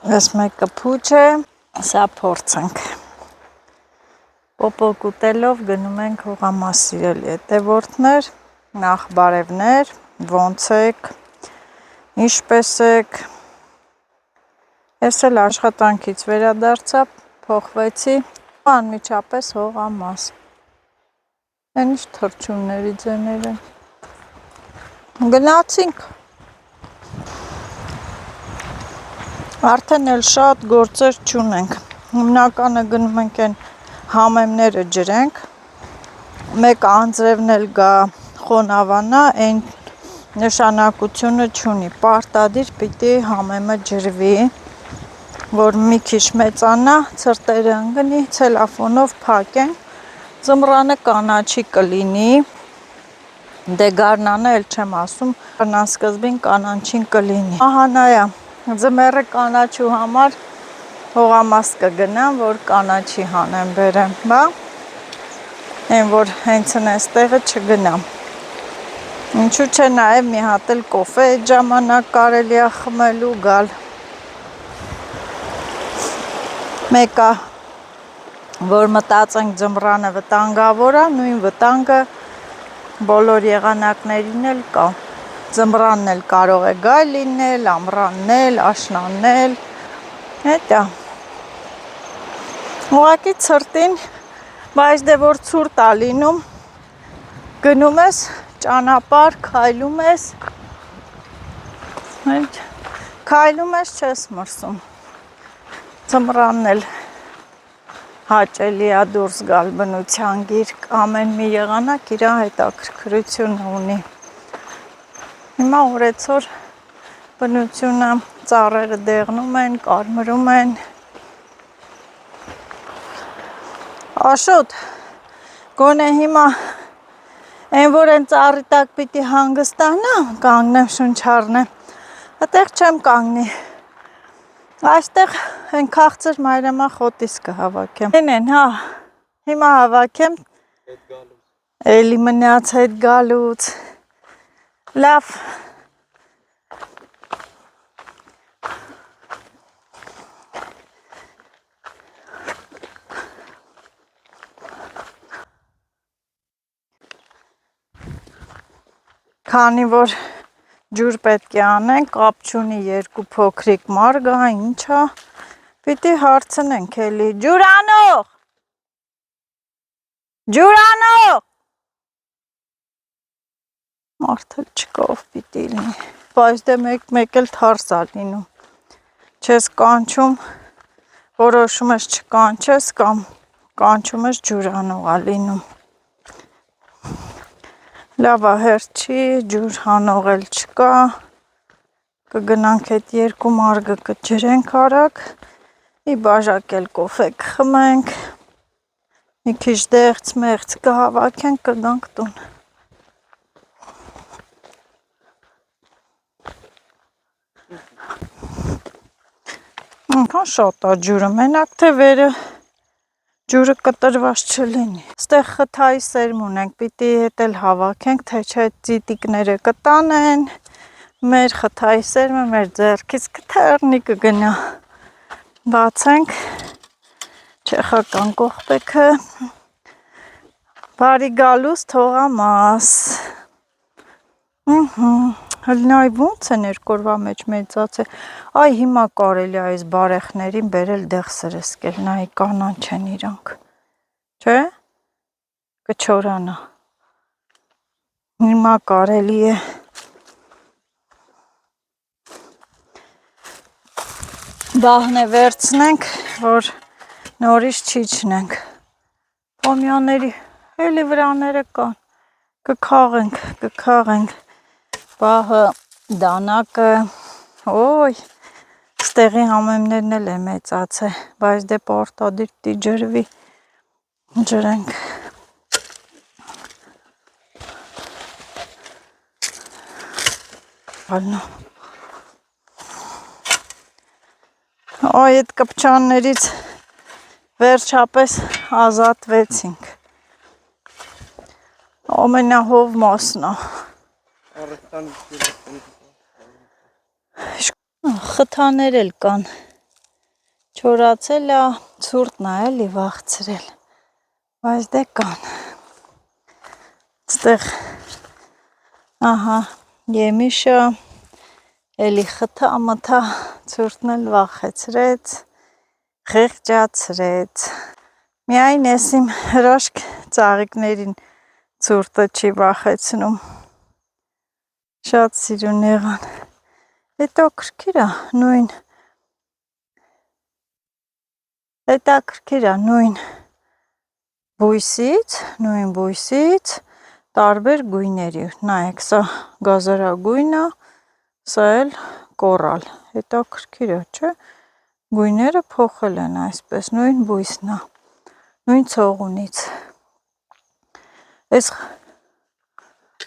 Այս մեկը փուչ է, սա փորձ ենք։ Պոպոկ ուտելով գնում ենք հողամաս սիրելի հետևորդներ, նախ բարևներ, ոնց եք, ինչպես եք։ Ես էլ աշխատանքից վերադարձա, փոխվեցի, անմիջապես հողամաս։ Այն ինչ թռչունների ձեներ են։ Գնացինք։ Արդեն էլ շատ գործեր չունենք։ Հիմնականը գնում ենք այն համեմները ջրենք, մեկ անձրևն էլ գա խոնավանա, այն նշանակությունը չունի, պարտադիր պիտի համեմը ջրվի, որ մի քիչ մեծանա, ցրտերը ընկնի, ցելոֆանով փակենք, ձմռանը կանաչի կլինի, դե գարնանը էլ չեմ ասում, գարնանսկզբին կանաչին կլինի։ Ահանայա, ձմեռը կանաչու համար հողամաս կգնամ, որ կանաչի հանեմ բերեմ, բա, այն որ հենց այստեղը չգնամ։ Ինչու՞ չէ նաև մի հատ էլ կոֆե այդ ժամանակ կարելի է խմելու գալ։ Մեկը, որ մտածենք ձմռանը վտանգավոր է, նույն վտանգը բոլոր եղանակներին էլ կա։ Ձմռանն էլ կարող է գայլ լինել, ամռանն էլ, աշնանն էլ, հետա։ Ուղղակի ցրտին, բայց դե որ ցուրտ է լինում, գնում ես ճանապարհ, քայլում ես, չես մրսում։ Ձմռանն էլ հաճելի է դուրս գալ բնության գիրկ, ամեն մի եղանակ իր հետաքրքրություն ունի։ Հիմա օրեցօր բնությունը, ծառերը դեղնում են, կարմրում են։ Աշոտ, գոնե հիմա այն որ են ծառի տակ պիտի հանգստանամ, կանգնեմ շունչ առնեմ, այդտեղ չեմ կանգնի։ Այստեղ այն քաղցր մայրամախոտիս կհավաքեմ։ Են, հա, հիմա հավաքեմ, էլի մնաց հետ գալուց, լավ։ Քանի որ ջուր պետք է անենք, կապ չունի երկու փոքրիկ մարգա, ինչա, պիտի հարցնենք էլի, ջուր անող, մարդ էլ չկա, ով պիտի լինի, բայց դե մեկ էլ թարս է լինում, չես կանչում, որոշում ես չկանչես կամ կանչում ես ջուր անող է լինում։ Լավ է, հերթի, ջուր հանող էլ չկա, կգնանք այդ երկու մարգը կջրենք արագ, մի բաժակ էլ կոֆե կխմենք, մի քիչ դեղց կհավաքենք, կգանք տուն։ Այնքան շատ է ջուրը, մենակ թե վերը ջուրը կտրված չլինի։ Ստեղ խթայի սերմ ունենք, պիտի հետ էլ հավաքենք, թե չէ ծիտիկները կտանեն, մեր խթայի սերմը մեր ձեռքից կթեռնի կգնա։ Բացենք չեխական կողպեքը, բարի գալուստ հողամաս։ Հլնայ ոնց են երկու օրվա մեջ մեծացել, այ հիմա կարելի է այս բարեխներին բերել դեղ սրսկել, նայի կանանչ են իրանք, չէ, կչորանա, հիմա կարելի է բահնե վերցնենք, որ նորից չիջնենք, պոմյանների էլի վրաները կան, կքաղենք, բահը, դանակը, ոյ, ստեղի համեմներն էլ է մեծացել, բայց դե պարտադիր պիտի ջրվի, ջրենք։ Այ այդ կպչաններից վերջապես ազատվեցինք, ամենահով մասն է։ Խթաներ էլ կան, Չորացել է, ցուրտն է էլի վախցրել, բայց դե կան, ստեղ, ահա, եմիշը, էլի խթա-մթա, ցուրտն էլ վախեցրեց, խեղճացրեց, միայն ես իմ հրաշք ծաղիկներին ցուրտը չի վախեցնում, շատ սիրուն եղան, հետաքրքիր է, նույն բույսից տարբեր գույների, նայեք, սա գազարագույնը, սա էլ կորալ, հետաքրքիր է, չէ, գույները փոխել են այսպես, նույն բույսն է, նույն ցողունից, այս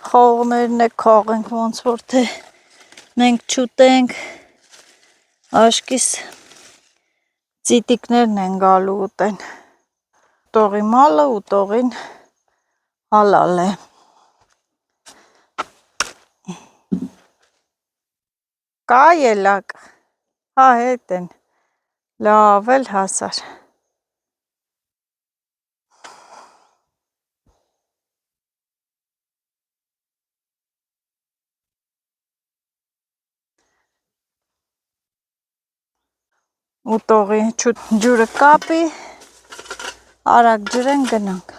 խաղողներն է քաղենք, ոնց որ թե մենք չուտենք, աշկիս ծիտիկներն են գալու ուտեն, ուտողի մալը, ուտողին հալալ է, կա ելակ, հա հետ են, լավ էլ հասար, ուտողի ջուրը կապի, արագ ջրեն գնանք,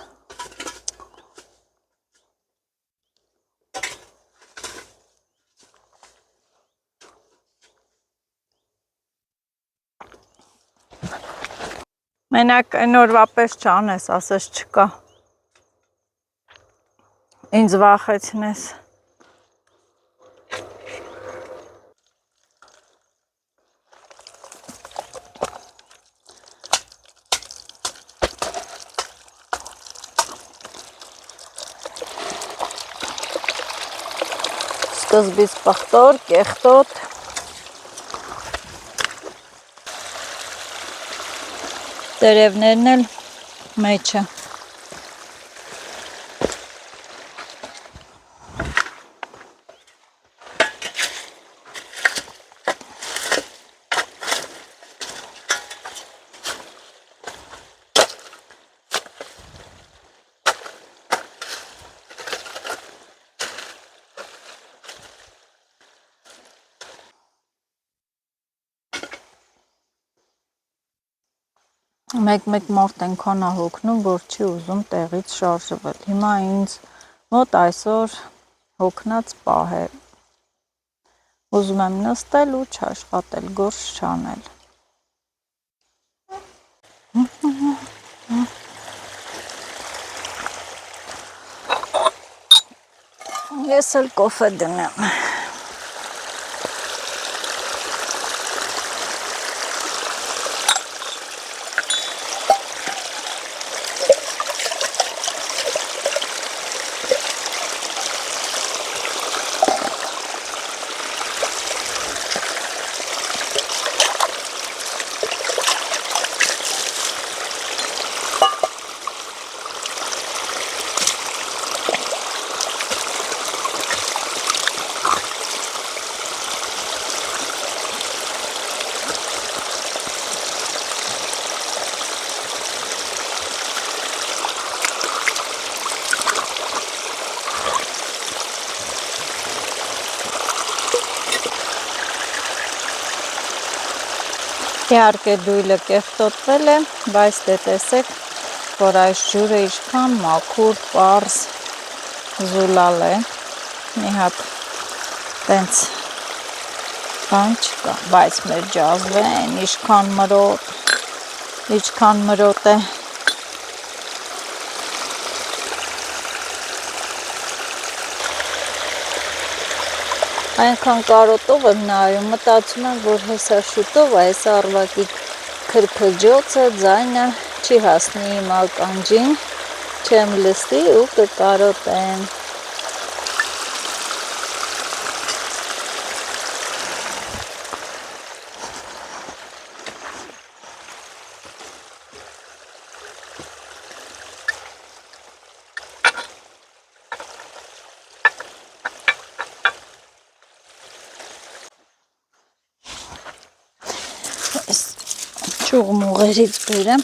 մենակ այն օրվա պես չանես, ասես չկա, ինձ վախեցնես, սկզբից պղտոր, կեղտոտ, տերևներն էլ մեջը, մեկ մարդ ենքան է հոգնում, որ չի ուզում տեղից շարժվել, հիմա ինձ մոտ այսօր հոգնած պահ է, ուզում եմ նստել ու չաշխատել, գործ չանել, ես էլ կոֆե դնեմ, իհարկե դույլը կեղտոտվել է, բայց դե տեսեք, որ այս ջուրը ինչքան մաքուր, պարզ, զուլալ է, մի հատ տենց բան չկա, բայց մեր ջազվեն, ինչքան մրոտ է, այնքան կարոտով եմ նայում, մտածում եմ, որ հեսա շուտով այս առվակի քրքջոցը, ձայնը չի հասնի իմ ականջին, չեմ լսի ու կկարոտեմ։ Ճուղմուղերից բերեմ։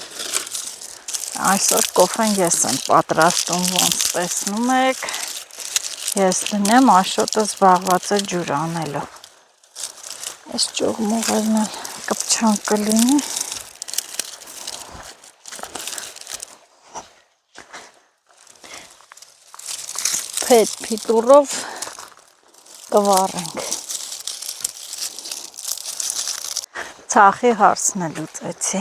Այսօր կոֆեն ես եմ պատրաստում, ոնց տեսնում եք։ Ես դնեմ, Աշոտը զբաղված է ջուր անելով։ Այս ճուղմուղերն էլ կպչան կլինի։ Փետ փիտուրով կվառենք։ Ցախի հարցն է լուծեցի։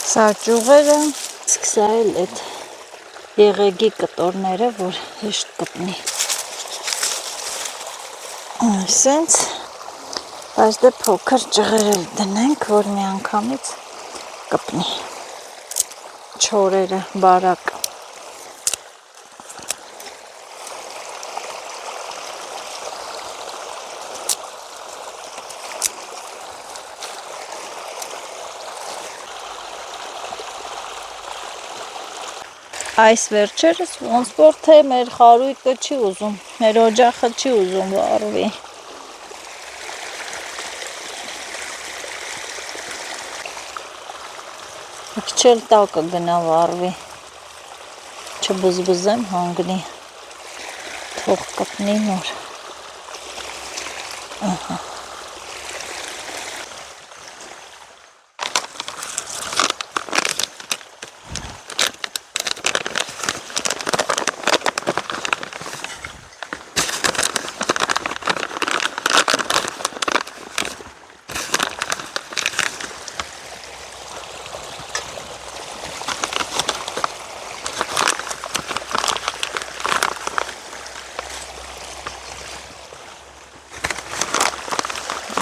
Սա ճյուղերը, սկսա էլ այդ եղեգի կտորները, որ հեշտ կպնի։ Այսենց, բայց դե փոքր ճղեր էլ դնենք, որ մի անգամից կպնի։ Չորերը բարակ։ Այս վերջերս ոնց որ թե մեր խարույկը չի ուզում, մեր օջախը չի ուզում վառվի։ Քիչ տակը գնա վառվի, չբզբզեմ հանգնի, թող կպնի նոր։ Ահա։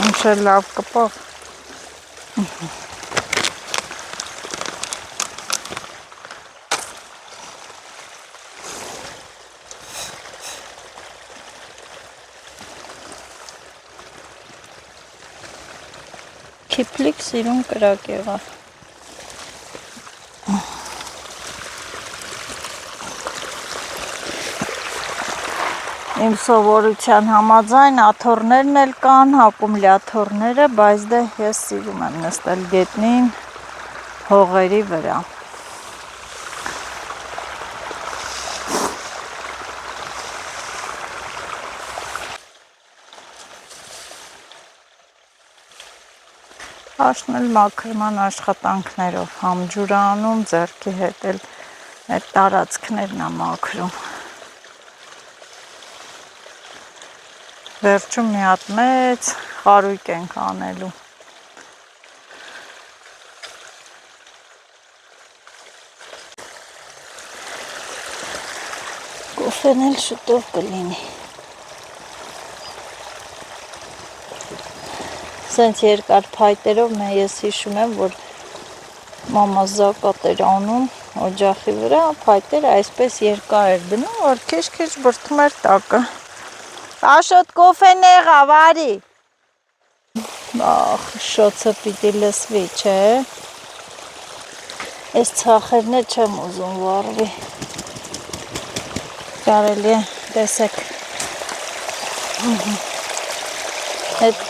Ինչ լավ կպավ։ Քիփլիկ սիրուն կրակ եղավ։ Իմ սովորության համաձայն աթոռներն էլ կան, ակումուլյատորները, բայց դե ես սիրում եմ նստել գետնին հողերի վրա։ Աշն էլ մաքրման աշխատանքներով, համ ջուր անում, ձեռքի հետ էլ այդ տարածքներն է մաքրում։ Վերջում մի հատ մեծ խարույկ ենք անելու։ Կոֆեն էլ շուտով կլինի։ Սենց երկար փայտերով ես հիշում եմ, որ մամա զակատ էր անում օջախի վրա, փայտերը այսպես երկար էր դնում, որ քիչ-քիչ բրդում էր տակը։ Աշոտ կոֆեն եղավ, արի։ Ախ, շոցը պիտի լսվի, չէ։ Այս ցախերն է չեմ ուզում վառվի։ Կարելի է, տեսեք։ Այդ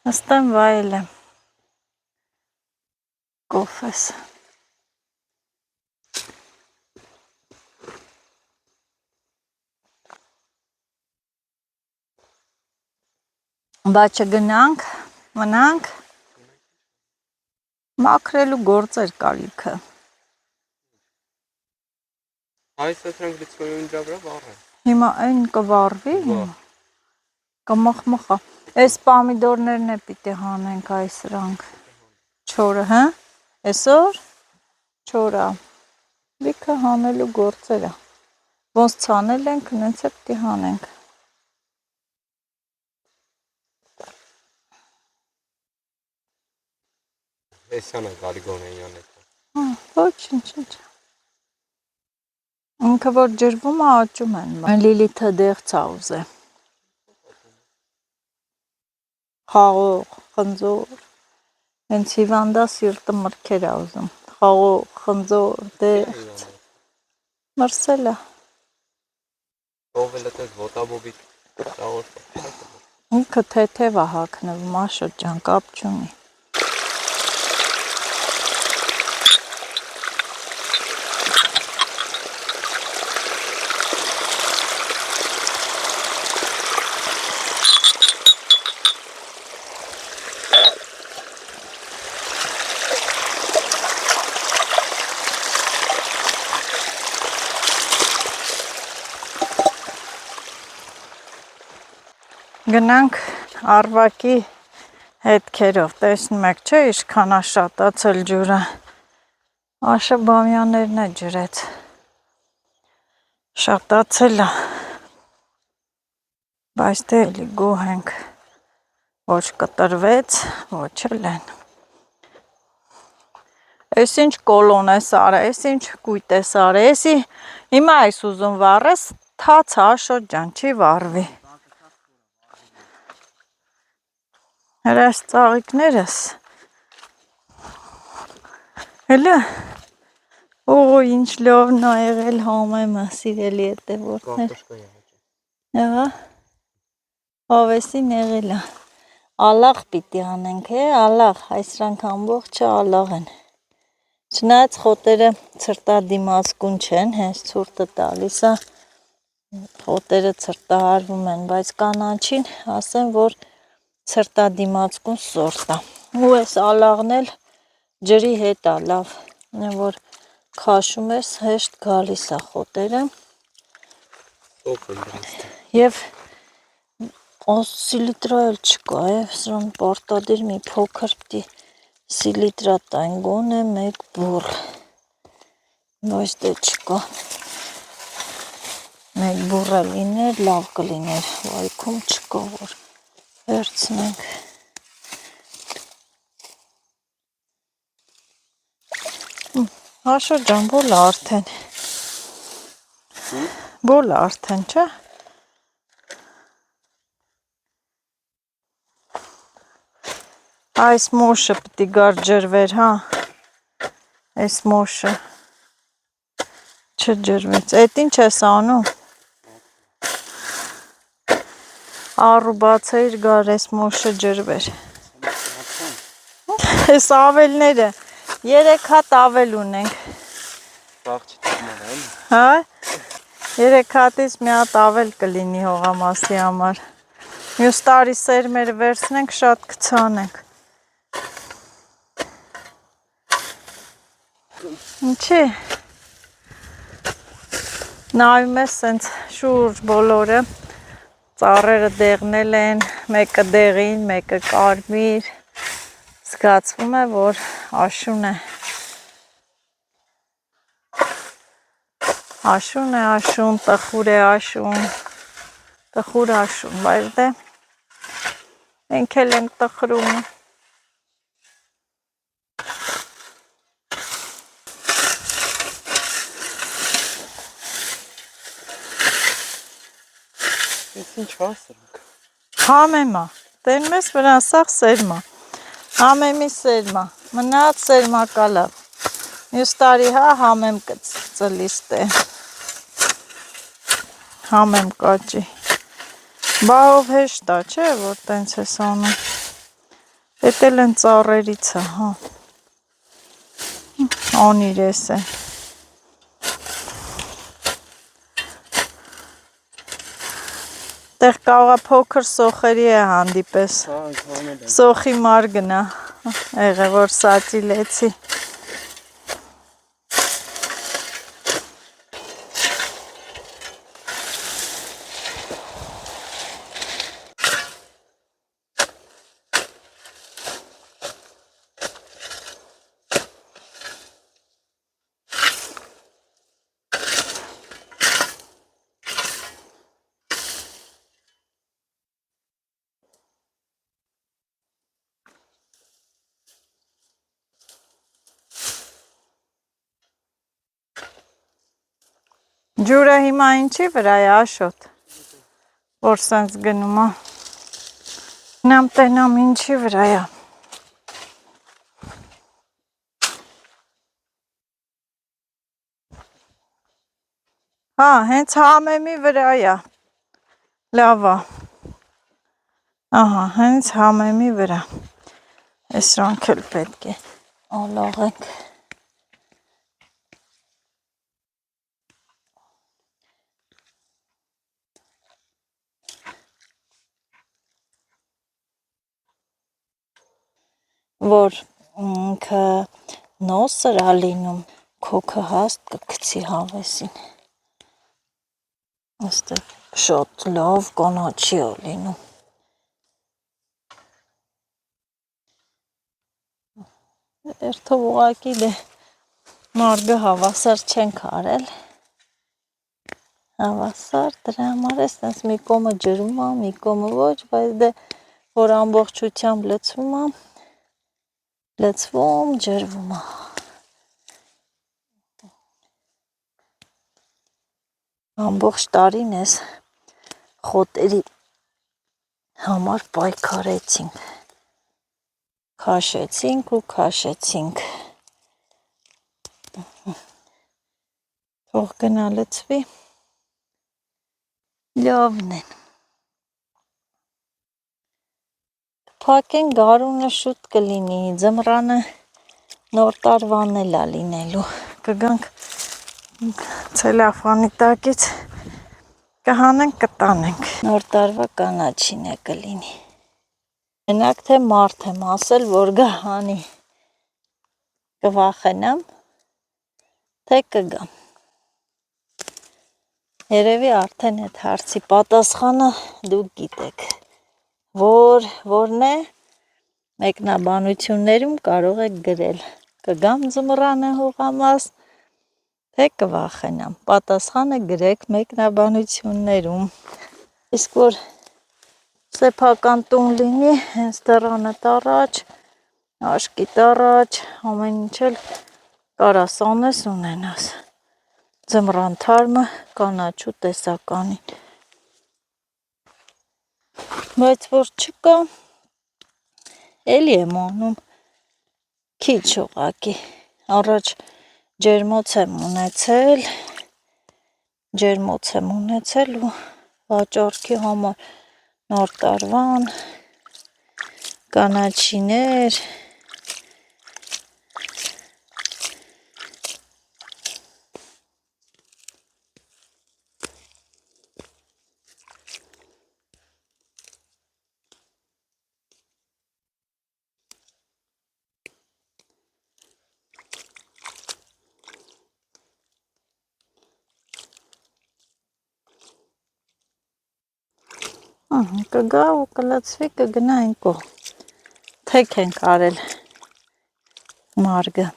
Նստեմ վայել եմ կոֆես։ Բա չգնանք, մնանք, մաքրելու գործեր կարիքը։ Այս ասենք լցվելու վրա վառը։ Հիմա այն կվառվի, կմխմխա։ Այս պամիդորներն է պիտի հանենք այս սրանք։ Չորը, հա? Այսօր չորա։ Լիքը հանելու գործերը։ Ոնց ցանել ենք, նենց է պիտի հանենք։ Էսյան է գալի գոնեյան է։ Ոչինչ։ Ինքը որ ջրվում է աճում են։ Լիլիթը դեղց է ուզե։ խաղող, խնձոր, հենց հիվանդա սիրտը մրգեր ա ուզում, խաղող, խնձոր, դեղց, մրսելա, Ով էլ այդպես ոտաբոբիկ ճաղորդող։ ինքը թեթև ա հագնվում, աշրջան, կապ չունի։ Գնանք արվակի հետքերով, տեսնում եք չէ, ինչքան ա շատացել ջուրը, Աշը բամյաներն է ջրեց, շատացել ա, բայց դե էլի գոհ ենք, ոչ կտրվեց, ոչ էլ են, ես ինչ կոլոն ես արը, ես ինչ կույտ ես արը, եսի հիմա այս ուզում վառես, թաց աշոտ ջան, չի վառվի, հրաշ ծաղիկներս, հելը, ինչ լովն ա եղել համեմը, սիրելի հետևորդներ, եղա, հավեսին եղել ա, ալաղ պիտի անենք, ալաղ, այսրանք ամբողջը ալաղ են, չնայած խոտերը ցրտադիմացկուն չեն, հենց ցուրտը տալիս ա, խոտերը ցրտահարվում են, բայց կանաչին ասեմ, որ ցրտադիմացկուն սորտ ա, ու այս ալաղն էլ ջրի հետ ա լավ, որ քաշում ես հեշտ գալիս ա խոտերը և սիլիտրա էլ չկա, սրան պարտադիր մի փոքր պիտի սիլիտրա տային գոնե մեկ բուռ, բայց դե չկա, մեկ բուռը լիներ, լավ կլիներ, վայքում չկա, որ վերցնենք, Աշո ջան, բոլա արդեն, բոլա արդեն, չէ, այս մոշը պիտի գար ջրվեր, հա, այս մոշը, չջրվեց, էդ ինչ ես անում, առու բացեիր գար այս մոշը ջրվեր, այս ավելները, 3 հատ ավել ունենք, հա, 3 հատից մի հատ ավել կլինի հողամասի համար, մյուս տարի սերմերը վերցնենք, շատ կցանենք, ինչի, նայում ես սենց շուրջ բոլորը, ծառերը դեղնել են, մեկը դեղին, մեկը կարմիր, զգացվում է, որ աշուն է, աշուն, տխուր է աշուն, տխուր աշուն, բայց դե, մենք էլ ենք տխրում, Ես ինչ հասրնք, համեմա, տենում ես վրան, սաղ սերմա, համեմի սերմա, մնաց սերմա կալավ, մյուս տարի հա համեմ կծլիս տե, համեմ կաճի, բահով հեշտ ա, չէ, որ տենց ես անում, էտ էլ են ծառերից է, հա, անիր ես է, տեղ կաղա փոքր սոխերի է հանդիպես, սոխի մար գնա, եղե որ սացի լեցի, ջուրը հիմա ինչի վրա է աշոտ, որ սենց գնում է, Նամ տենամ ինչի վրայա։ Հա, հենց համեմի վրայա։ Լավա։ Ահա, հենց համեմի վրա։ Այսրանք էլ պետք է ալաղենք։ Որ ինքը նոսր ա լինում, քոքը հաստ կգցի հավեսին։ Այստեղ շատ լավ կանաչի ա լինում։ Երթով ուղակի դե մարգը հավասար չենք արել։ Հավասար դրա համար է սենց մի կոմը ջրում ա, մի կոմը ոչ, բայց դե որ ամբողջությամբ լցվում ա, լցվում, ջրվում ա։ Ամբողջ տարին ես խոտերի համար պայքարեցինք, քաշեցինք ու քաշեցինք, թող գնա լցվի, լավն են, փակեն գարունը շուտ կլինի, ձմռանը նոր տարվան էլ ա լինելու, կգանք ցելոֆանի տակից կհանենք կտանենք, նոր տարվա կանաչին է կլինի, մենակ թե մարդ եմ ասել, որ գահանի, կվախենամ, թե կգամ, երևի արդեն այդ հարցի պատասխանը դուք գիտեք, որն է, մեկնաբանություններում կարող եք գրել, կգամ ձմռանը հողամաս, թե կվախենամ, պատասխանը գրեք մեկնաբանություններում, իսկ որ սեփական տուն լինի, հենց դռանդ առաջ, աշկիտ առաջ, ամեն ինչ էլ կարաս անես ունենաս, ձմռան թարմը կանաչու տեսականին, բայց որ չկա, էլի եմ անում, քիչ ուղակի, առաջ ջերմոց եմ ունեցել ու վաճառքի համար նոր տարվան, կանաչիներ, կգա ու կլցվի, կգնա այն կողմ, թեք ենք արել մարգը,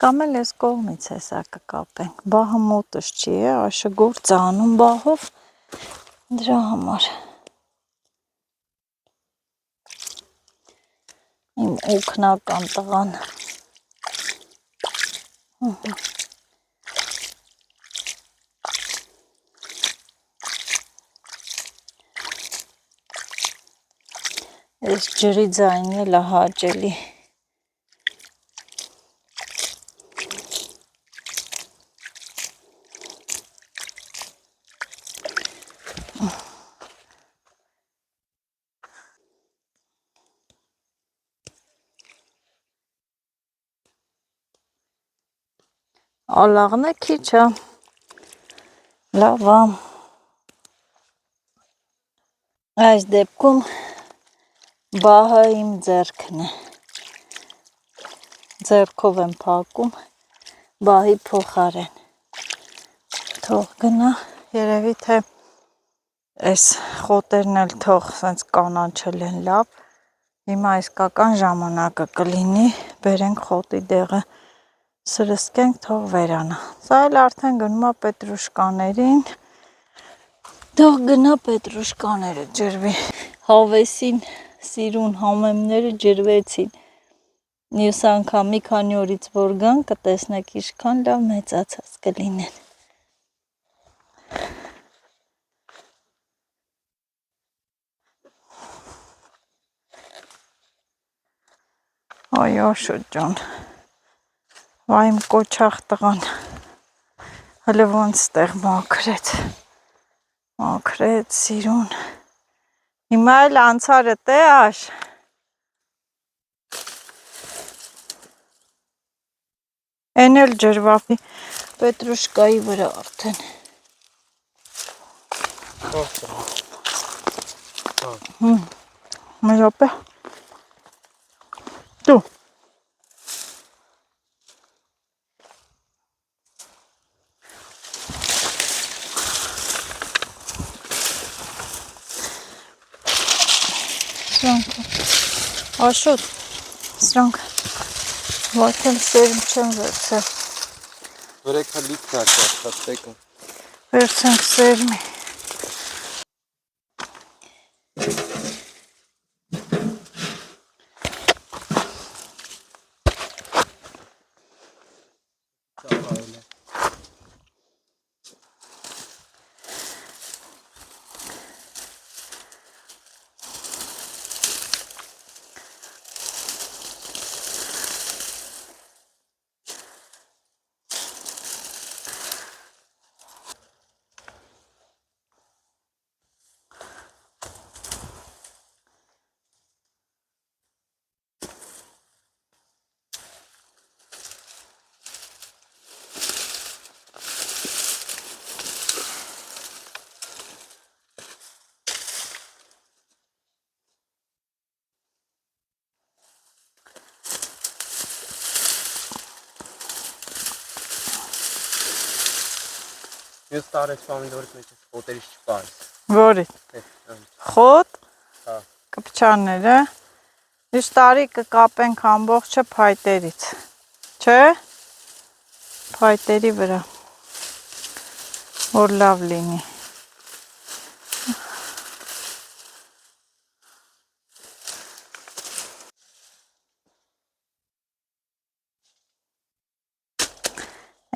կամ էլ ես կողմից հեսա կկապենք, բահը մոտս չի է, աշը գործ անում բահով, դրա համար, իմ օգնական տղան, այս ջրի ձայնն էլ հաճելի, ալաղն է քիչ է, լավ է, այս դեպքում բահը իմ ձեռքն է, ձեռքով եմ փակում, բահի փոխարեն, թող գնա, երևի թե այս խոտերն էլ թող սենց կանաչել են լավ, հիմա իսկական ժամանակը կլինի, բերենք խոտի դեղը, սրսկենք, թող վերանա, սա էլ արդեն գնում է պետրուշկաներին, թող գնա պետրուշկաները ջրվի, հավեսին սիրուն համեմները ջրվեցին, մյուս անգամ մի քանի օրից որ գան, կտեսնեք ինչքան լավ մեծացած կլինեն։ Այո, շուրջան։ Վայ իմ կոչախ տղան։ Հələ ոնց տեղ մաքրեց սիրուն։ Հիմա էլ անցարը տե աշ։ Են էլ ջրվապի պետրուշկայի վրա արդեն։ Մեր ապե։ Դու։ Աշոտ, սրանք վայթել սերմ չեմ վերցել։ Վրեքա լիքն ակա շատ տեկը։ Վերցենք սերմի։ Ես տարեց պամիդորից մեջ խոտերից չպարս։ Որի։ Խոտ։ Կպչանները։ Իշ տարի կկապենք ամբողջը փայտերից։ Չէ։ Փայտերի վրա։ Որ լավ լինի։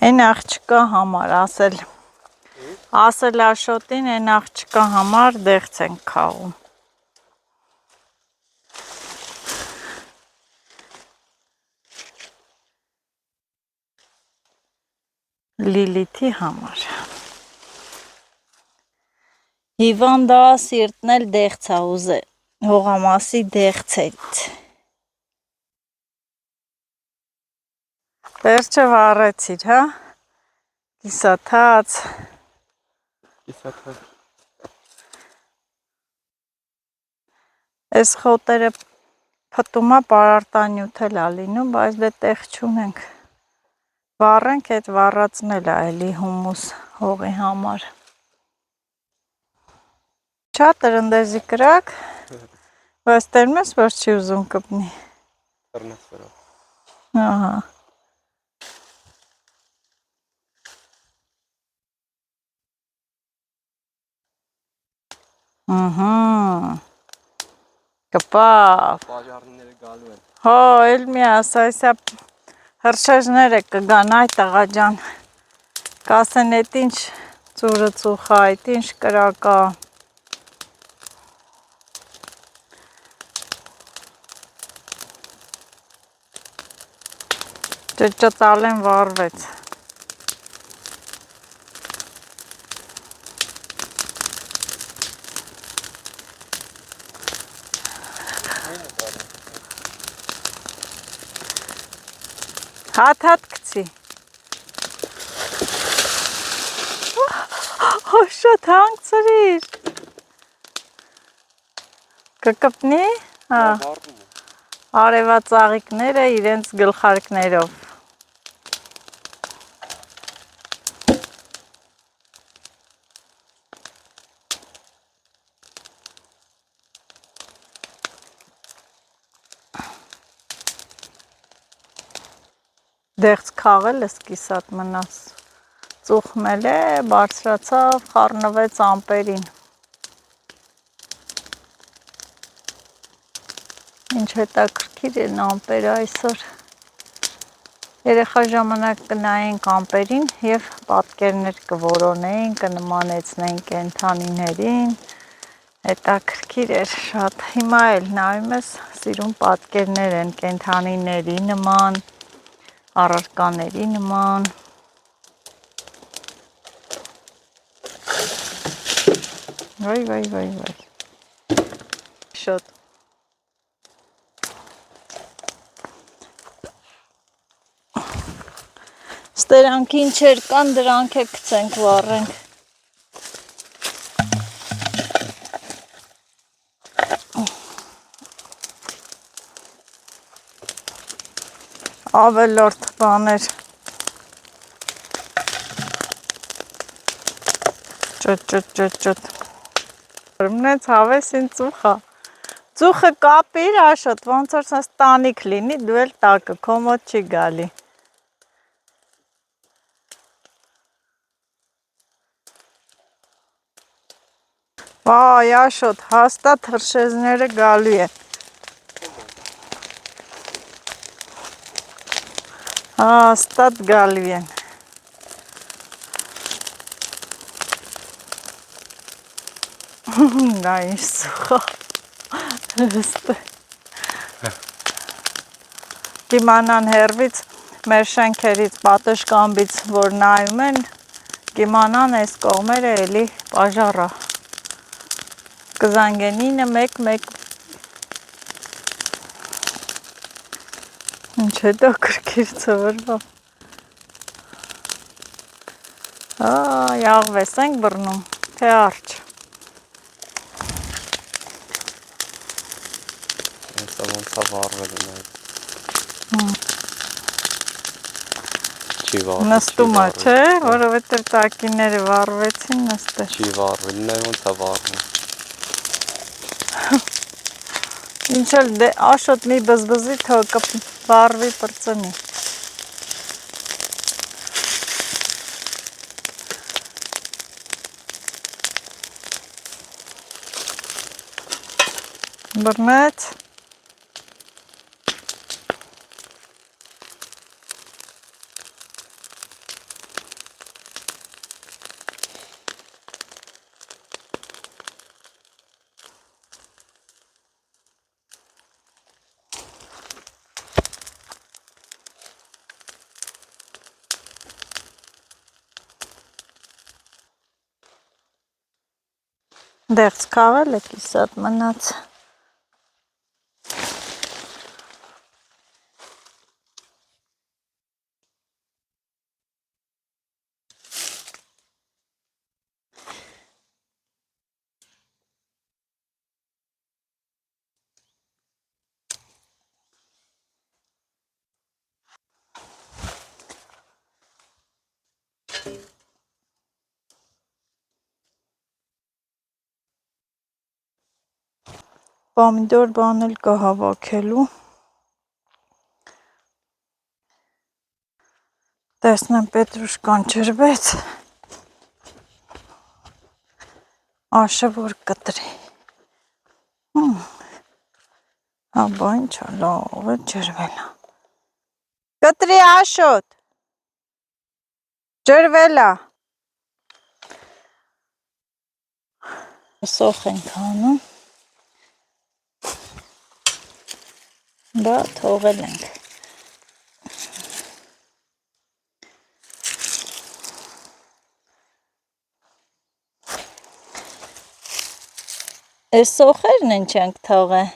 Են աղջկա համար ասել Աշոտին են աղջկա համար դեղց ենք քաղում։ Լիլիթի համար։ Հիվանդա սիրտն էլ դեղց ա ուզե, հողամասի դեղցերից։ Վերջը վառեցիր, հա։ Կիսաթած։ Այս խոտերը փտումա պարարտանյութ էլ ա լինում, բայց դե տեղ չունենք։ Վառենք, այդ վառածն էլ ա էլի հումուս հողի համար։ Չա տրնդեզի կրակ, բայց տերում ես, որ չի ուզում կպնի։ Տրնես վրա։ Ահա։ Կպավ։ Բաժարները գալու են։ Հո, էլ մի ասա, այսա հրշեջները կգան, այ տղա ջան։ Կասեն էտ ինչ ծուրը ծուխա, էտ ինչ կրակա։ Ճճտալեն վառվեց։ Հատ գցի։ Շատ հանգցրիր։ Կկպնի։ Արևածաղիկները իրենց գլխարկներով։ Դեղց քաղել ես կիսատ մնաս, ծուխմել է, բարձրացավ, խառնվեց ամպերին։ Ինչ հետաքրքիր են ամպերը այսօր։ Երեխա ժամանակ կնայենք ամպերին և պատկերներ կորոնեին, կնմանեցնեին կենդանիներին, հետաքրքիր էր շատ։ Հիմա էլ նայում ես, սիրուն պատկերներ են կենդանիների նման, առարկաների նման։ Վայ։ Շատ ստերանք ինչեր կան, դրանք է գցենք վառենք։ Ավելորդ բաներ։ Ճոտ։ Մնեց հավեսին ծուխա։ Ծուխը կապիր Աշոտ, ոնց որ սենց տանիք լինի, դու էլ տակը, քո մոտ չի գալի։ Վայ Աշոտ, հաստատ հրշեզները գալու են։ Հաստատ գալու են։ Դա ինչ սուխա։ Կիմանան հերվից, մեր շենքերից, պատշգամբից, որ նայում են, կիմանան այս կողմերը էլի պաժառա։ Կզանգեն 911։ Ինչ է դա կրկիր ծվրվա։ Աղվես ենք բռնում, թե արջ։ Հեսա ոնց է վառվել են այդ։ Չի վառվել։ Նստում է, չէ, որովհետև տակիները վառվեցին, նստել։ Չի վառվել, նա ոնց է վառվում։ Ինչ էլ դե Աշոտ մի բզբզի թող վառվի պրծնի։ Բռնեց։ Դեղց կաղել է կիսատ մնաց։ Պոմիդոր բան էլ կա հավաքելու։ Տեսնեմ պետրուշկան ջրվեց։ Աշը որ կտրի։ Բա ինչա լավ է ջրվել։ Կտրի Աշոտ։ Ջրվել է։ Սոխ ենք անում։ Դա թողել ենք։ Այս սոխերն են չենք թողել։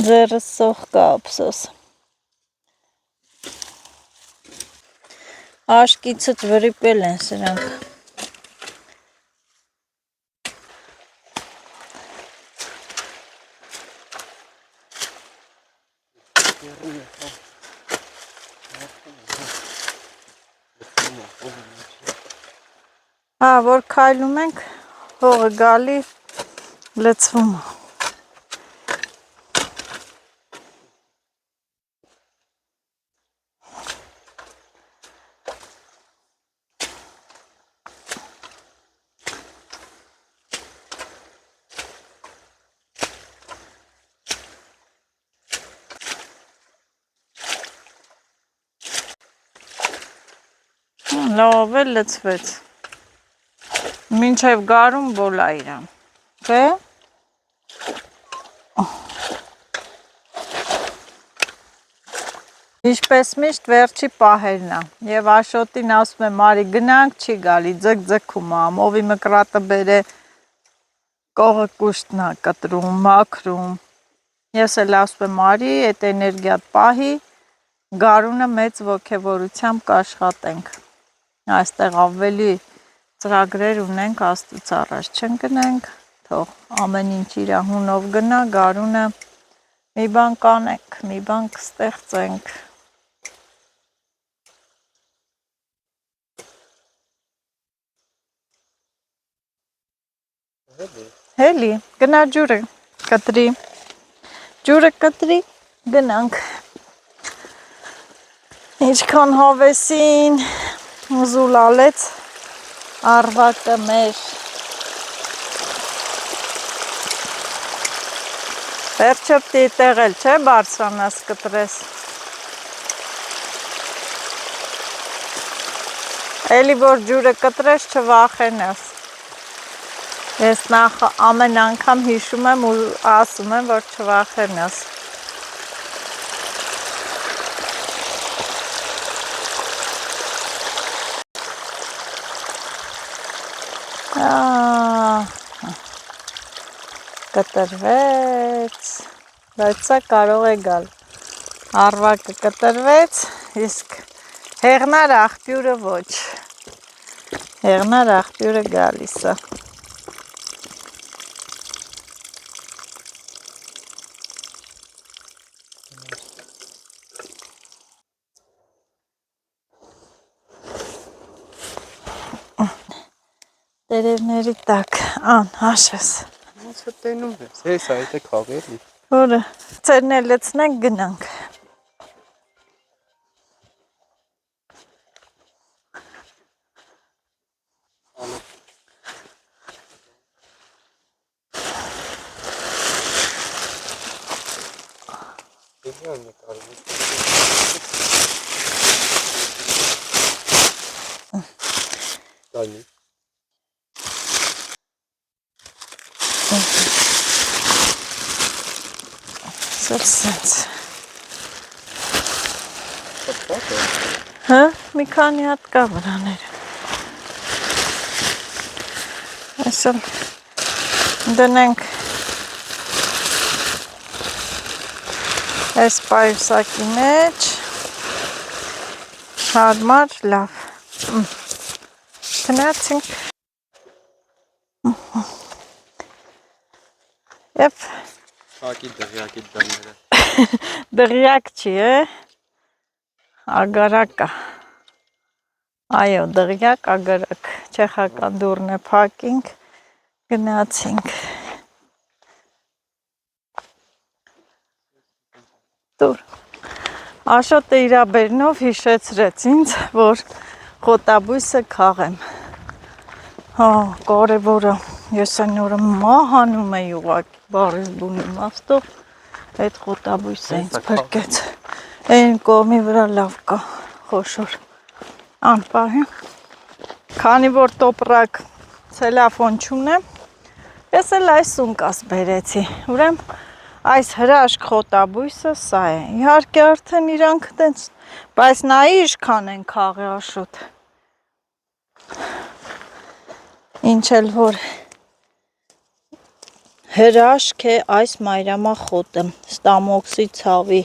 Ձեռս սոխ կա ափսոս։ Աշկիցդ վրիպել են սրանք։ Որ քայլում ենք, հողը գալի լցվում է։ Լավ է լցվեց։ Մինչև գարուն բոլա իրան։ Չէ՞։ Ինչպես միշտ վերջի պահերն է։ Եվ Աշոտին ասում է Մարի գնանք, չի գալի, ձգձգում է, ամովի մկրատը բերե, կողը կուշտնա կտրում, մաքրում։ Ես էլ ասում եմ Մարի, այդ էներգիատ պահի, գարունը մեծ ոգևորությամբ կաշխատենք։ Այստեղ ավելի ծրագրեր ունենք Աստծուց առաջ չընկնենք, թող ամեն ինչ իր հունով գնա, գարունը մի բան կանենք, մի բան կստեղծենք։ Հելի, գնա ջուրը կտրի, գնանք։ Ինչքան հավեսին զուլալեց արվակը մեր։ Վերջը պտի տեղել, չէ բարձրանաս կտրես։ Էլի որ ջուրը կտրես չվախենաս։ Ես նախ ամեն անգամ հիշում եմ ու ասում եմ, որ չվախենաս։ Կտրվեց, բայց սա կարող է գալ։ Արվակը կտրվեց, իսկ հեղնար աղբյուրը ոչ։ Հեղնար աղբյուրը գալիս է։ Տերևների տակ, հաշվես։ Ոնց է տենում ես, ես այդ է քավելի։ Որը, ծերն է լցնենք գնանք։ Դանի։ Սենց։ Հա, մի քանի հատ կա վրաները։ Այսօր դնենք այս պայուսակի մեջ, հարմար, լավ, գնացինք, և Հակի դղյակի դանները։ դղյակ չի է, ագարակ է, այո, դղյակ, ագարակ, չեխական դուրն է պակինք, գնացինք, դուր, Աշոտը իրա բերնով հիշեցրեց ինձ, որ խոտաբույսը քաղեմ, կարևորը, ես այն օրը մահանում էի ուղղակի, բարիս բուն իմաստով, այդ խոտաբույսը ինձ փրկեց, այն կողմի վրա լավ կա, խոշոր, անպահեմ, քանի որ տոպրակ ցելոֆան չունեմ, ես էլ այս սունկաս բերեցի, ուրեմ այս հրաշք խոտաբույսը սա է, իհարկե արդեն իրանք տենց, բայց նայի իշքան են քաղի Աշոտ, ինչ էլ որ հրաշք է այս մայրամա խոտը, ստամոքսի ցավի,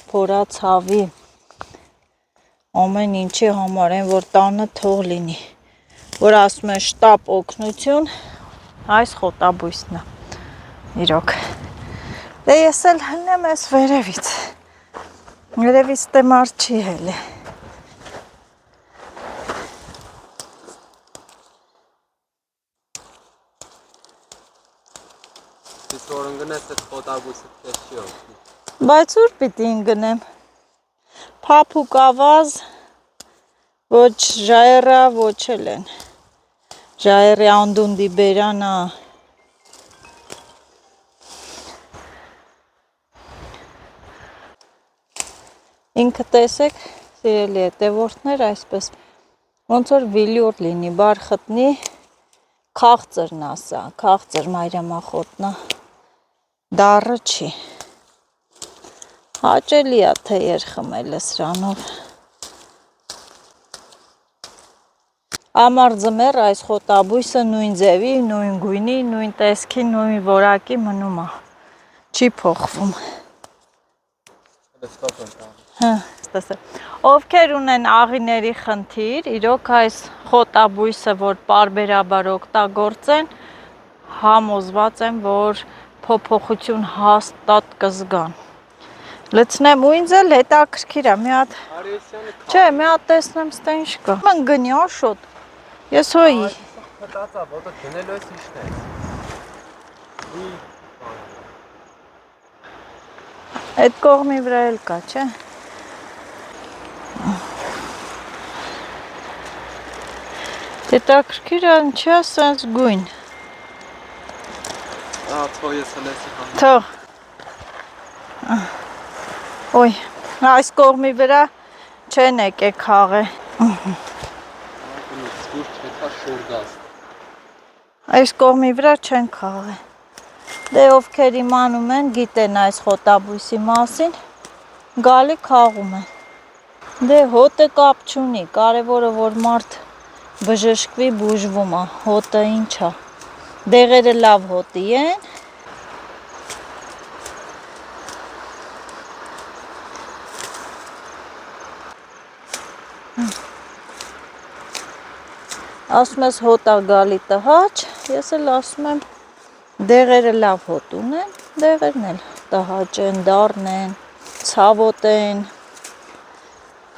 փորացավի, ամեն ինչի համար են, որ տանը թող լինի, որ ասում են շտապ օգնություն, այս խոտաբույսն է, իրոք, դե ես էլ հլնեմ ես վերևից, վերևից դե մարդ չի հելի, Իսկ որ ընգնես այդ խոտաբույսը քեզ չի օգնի։ Բայց ուր պիտի ընգնեմ, փափուկ ավազ, ոչ ժայռա, ոչ էլ են, ժայռի անդունդի բերանա, ինքը տեսեք, սիրելի հետևորդներ, այսպես Ոնց որ վիլյուր լինի, բարխտնի, քաղցրն ասա, քաղցր մայրամախոտնա, դառը չի։ Հաճելի է թեյեր խմելը սրանով։ Ամառ ձմեռ այս խոտաբույսը նույն ձևի, նույն գույնի, նույն տեսքի, նույն որակի մնում է։ Չի փոխվում։ Հա, տեսա։ Ովքեր ունեն աղիների խնդիր, իրոք այս խոտաբույսը, որ պարբերաբար օգտագործեն, համոզված եմ, որ փոփոխություն հաստատ կզգան։ Լցնեմ ու ինձ էլ հետաքրքիր է, մի հատ։ Չէ, մի հատ տեսնեմ, ստե ինչ կա։ Ման գնի աշոտ։ Ես հոյի։ Փտածա, ոտը դնելու ես իշտես։ Այդ կողմի վրա էլ կա, չէ։ Հետաքրքիր է, ինչի է սենց գույն։ Թող ես հլեսի համ։ Թող։ Ոյ, այս կողմի վրա չեն եկե քաղե։ Այս կողմի վրա չեն քաղե։ Դե ովքեր իմանում են, գիտեն այս խոտաբույսի մասին, գալի քաղում են։ Դե հոտը կապ չունի, կարևորը որ մարդ բժշկվի բուժվում է, հոտը ինչ է։ Դեղերը լավ հոտի են։ Ասում ես հոտա գալի տհաճ, ես էլ ասում եմ դեղերը լավ հոտ ունեն, դեղերն էլ տհաճ են, դառն են, ցավոտ են։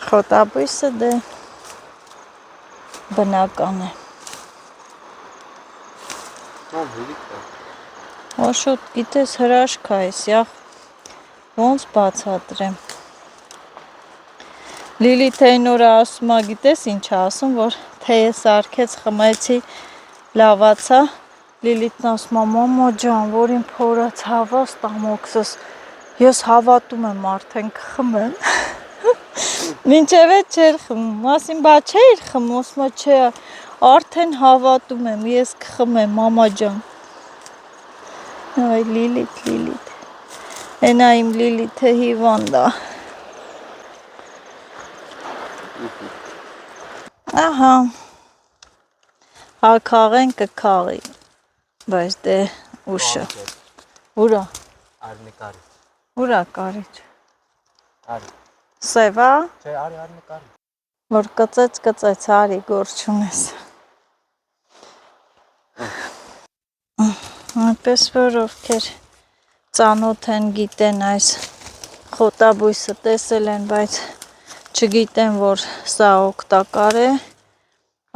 Խոտաբույսը դե բնական է։ Աշոտ, գիտես հրաշք է էս, ոնց բացատրեմ։ Լիլիթ այն օրը ասում է, գիտես ինչ է ասում, որ թեյը սարքեց, խմեցի, լավացա։ Լիլիթն ասում է, մամա ջան, որ իմ փորը ցավա ստամոքսս, ես հավատում եմ արդեն կխմեմ։ Մինչև էդ չէր խմում, ասին բա չէիր խմում, ասում է չէ, արդեն հավատում եմ, ես կխմեմ, մամա ջան։ Այ Լիլիթ, Լիլիթ, ենա իմ Լիլիթը հիվանդ է։ Ահա, հա քաղեն կքաղի, բայց դե ուշը, ուրա, ուրա կարիչ, սև ա, որ կծեց, արի գոր չունես, այնպես որ ովքեր ծանոթ են գիտեն այս խոտաբույսը տեսել են, բայց չգիտեն, որ սա օգտակար է,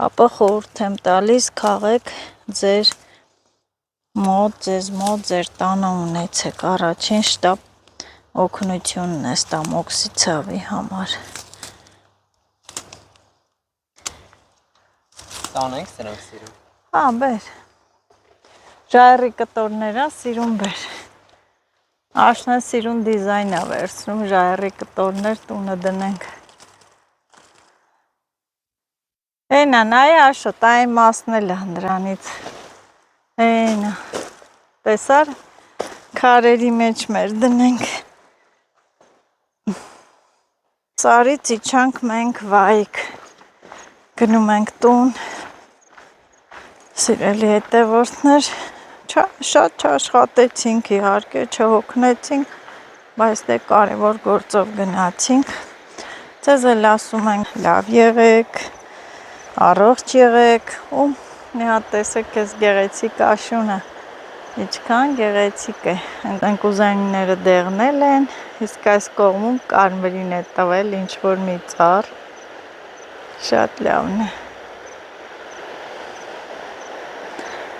ապա խորհուրդ եմ տալիս քաղեք ձեզ մոտ, ձեր տանը ունեցեք, առաջին շտապ օգնությունն է ստամոքսի ցավի համար։ Տանենք սրանք սիրում։ Հա, բեր։ Ժայռի կտորներա սիրուն բեր։ Աշնը սիրուն դիզայն է վերցնում, ժայռի կտորներ տունը դնենք։ Էնա, նայ Աշոտ, այն մասն էլ է դրանից։ Էնա, տեսար, քարերի մեջ մեր դնենք։ Սարից իջանք մենք վայք, գնում ենք տուն, սիրելի հետևորդներ, շատ չաշխատեցինք, իհարկե չհոգնեցինք, բայց դե կարևոր գործով գնացինք, ձեզ էլ ասում ենք լավ եղեք, առողջ եղեք, ու մի հատ տեսեք ես գեղեցիկ աշունը, ինչքան գեղեցիկ է, ընկուզենիները դեղնել են, իսկ այս կողմում կարմրին է տվել ինչ-որ մի ծառ, շատ լավն է,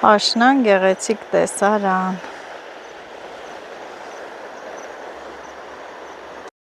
աշնան գեղեցիկ տեսարան։